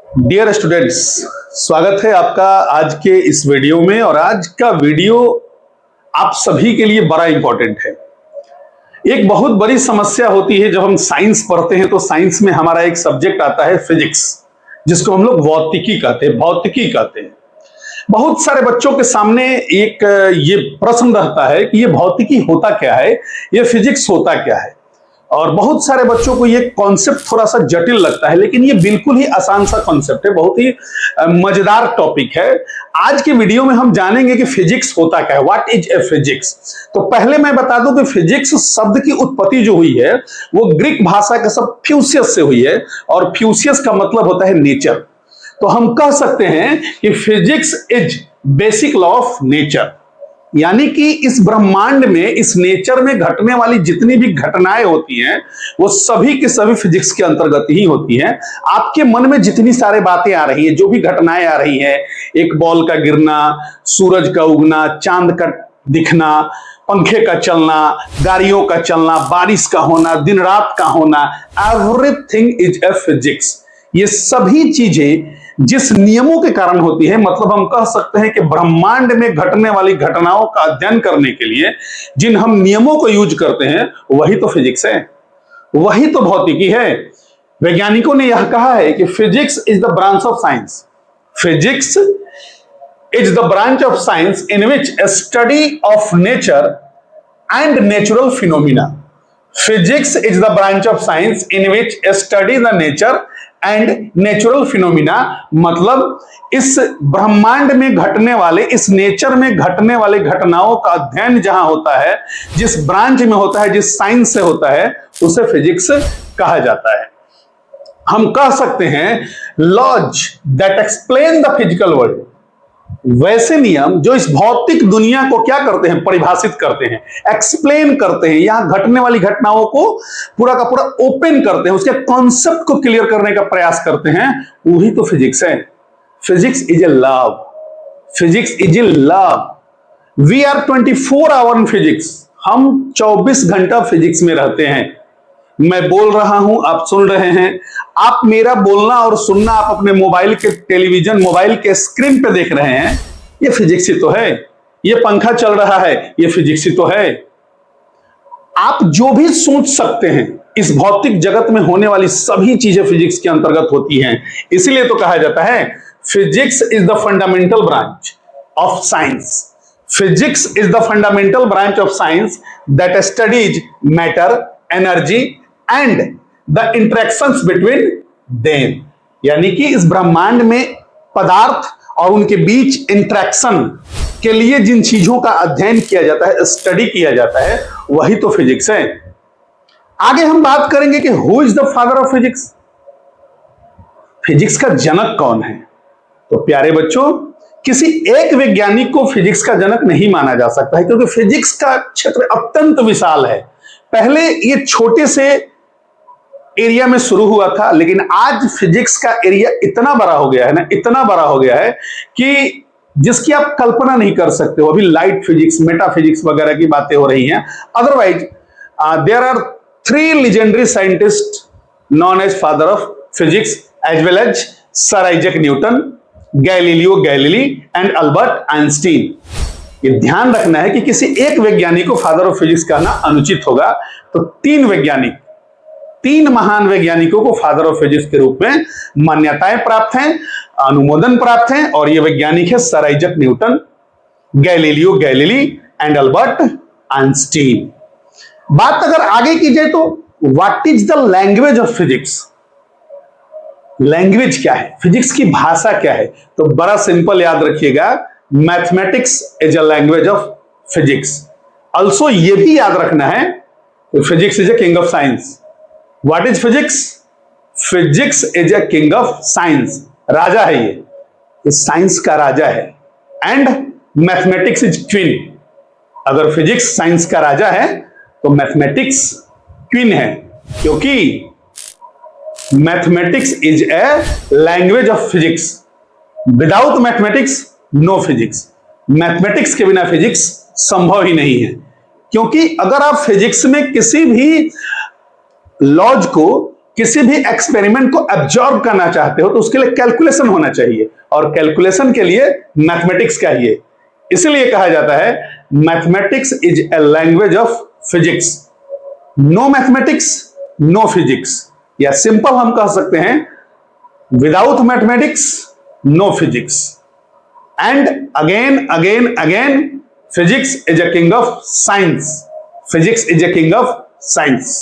Dear students, स्वागत है आपका आज के इस वीडियो में। और आज का वीडियो आप सभी के लिए बड़ा इंपॉर्टेंट है। एक बहुत बड़ी समस्या होती है जब हम साइंस पढ़ते हैं तो साइंस में हमारा एक सब्जेक्ट आता है फिजिक्स, जिसको हम लोग भौतिकी कहते हैं। बहुत सारे बच्चों के सामने एक ये प्रश्न रहता है कि ये भौतिकी होता क्या है, ये फिजिक्स होता क्या है। और बहुत सारे बच्चों को ये कॉन्सेप्ट थोड़ा सा जटिल लगता है, लेकिन ये बिल्कुल ही आसान सा कॉन्सेप्ट है, बहुत ही मजेदार टॉपिक है। आज के वीडियो में हम जानेंगे कि फिजिक्स होता क्या है, व्हाट इज ए फिजिक्स। तो पहले मैं बता दूं कि फिजिक्स शब्द की उत्पत्ति जो हुई है वो ग्रीक भाषा के शब्द फ्यूसियस से हुई है, और फ्यूसियस का मतलब होता है नेचर। तो हम कह सकते हैं कि physics is basic law of nature, यानी कि इस ब्रह्मांड में, इस नेचर में घटने वाली जितनी भी घटनाएं होती हैं वो सभी के सभी फिजिक्स के अंतर्गत ही होती हैं। आपके मन में जितनी सारी बातें आ रही हैं, जो भी घटनाएं आ रही हैं, एक बॉल का गिरना, सूरज का उगना, चांद का दिखना, पंखे का चलना, गाड़ियों का चलना, बारिश का होना, दिन रात का होना, एवरीथिंग इज ए फिजिक्स। ये सभी चीजें जिस नियमों के कारण होती है, मतलब हम कह सकते हैं कि ब्रह्मांड में घटने वाली घटनाओं का अध्ययन करने के लिए जिन हम नियमों को यूज करते हैं वही तो फिजिक्स है, वही तो भौतिकी है। वैज्ञानिकों ने यह कहा है कि physics is the branch of science, physics is the branch of science in which A study of nature and natural phenomena. Physics is the branch of science in which A study the nature and natural phenomena, मतलब इस ब्रह्मांड में घटने वाले, इस nature में घटने वाले घटनाओं का अध्ययन जहां होता है, जिस ब्रांच में होता है, जिस साइंस से होता है, उसे फिजिक्स कहा जाता है। हम कह सकते हैं laws that explain the physical world, वैसे नियम जो इस भौतिक दुनिया को क्या करते हैं, परिभाषित करते हैं, एक्सप्लेन करते हैं, यहां घटने वाली घटनाओं को पूरा का पूरा ओपन करते हैं, उसके कॉन्सेप्ट को क्लियर करने का प्रयास करते हैं, वही तो फिजिक्स है। Physics is a love, physics is a love. We are 24 hour in physics, हम 24 घंटा फिजिक्स में रहते हैं। मैं बोल रहा हूं, आप सुन रहे हैं। आप मेरा बोलना और सुनना आप अपने मोबाइल के टेलीविजन, मोबाइल के स्क्रीन पे देख रहे हैं, ये फिजिक्स ही तो है। ये पंखा चल रहा है, ये फिजिक्स ही तो है। आप जो भी सोच सकते हैं इस भौतिक जगत में होने वाली सभी चीजें फिजिक्स के अंतर्गत होती हैं। इसलिए तो कहा जाता है physics is the fundamental branch of science. Physics is the fundamental branch of science that studies matter, energy and the interactions between them, यानी कि इस ब्रह्मांड में पदार्थ और उनके बीच इंटरेक्शन के लिए जिन चीजों का अध्ययन किया जाता है, स्टडी किया जाता है, वही तो फिजिक्स है। आगे हम बात करेंगे कि who is the father of physics, physics का जनक कौन है। तो प्यारे बच्चों, किसी एक वैज्ञानिक को फिजिक्स का जनक नहीं माना जा सकता है, क्योंकि फिजिक्स का क्षेत्र अत्यंत विशाल है। पहले ये छोटे से एरिया में शुरू हुआ था, लेकिन आज फिजिक्स का एरिया इतना बड़ा हो गया है ना, इतना बड़ा हो गया है कि जिसकी आप कल्पना नहीं कर सकते हो। अभी लाइट फिजिक्स, मेटाफिजिक्स वगैरह की बातें हो रही हैं। Otherwise there are 3 legendary scientists known as father of physics as well as Sir Isaac Newton, Galileo Galilei and Albert Einstein. ये ध्यान रखना है कि किसी एक वैज्ञानिक को फादर ऑफ फिजिक्स कहना अनुचित होगा। तो 3 वैज्ञानिक, 3 महान वैज्ञानिकों को फादर ऑफ फिजिक्स के रूप में मान्यताएं प्राप्त हैं, अनुमोदन प्राप्त हैं, और ये वैज्ञानिक है sir Isaac Newton, Galileo Galilei and Albert Einstein. बात अगर आगे की जाए तो what is the language of physics, language क्या है, फिजिक्स की भाषा क्या है। तो बड़ा सिंपल याद रखिएगा, mathematics is a language of physics. Also ये भी याद रखना है कि physics is a king of science. What is physics, physics is a king of science, राजा है ये साइंस का राजा है। एंड मैथमेटिक्स इज क्वीन, अगर फिजिक्स साइंस का राजा है तो मैथमेटिक्स क्वीन है, क्योंकि mathematics is a language of physics. Without mathematics no physics, mathematics के बिना फिजिक्स संभव ही नहीं है। क्योंकि अगर आप फिजिक्स में किसी भी लॉज को, किसी भी एक्सपेरिमेंट को एब्जॉर्ब करना चाहते हो तो उसके लिए कैलकुलेशन होना चाहिए, और कैलकुलेशन के लिए मैथमेटिक्स चाहिए। इसलिए कहा जाता है mathematics is a language of physics. No mathematics no physics, या सिंपल हम कह सकते हैं without mathematics no physics. And again again again physics is a king of science. Physics is a king of science.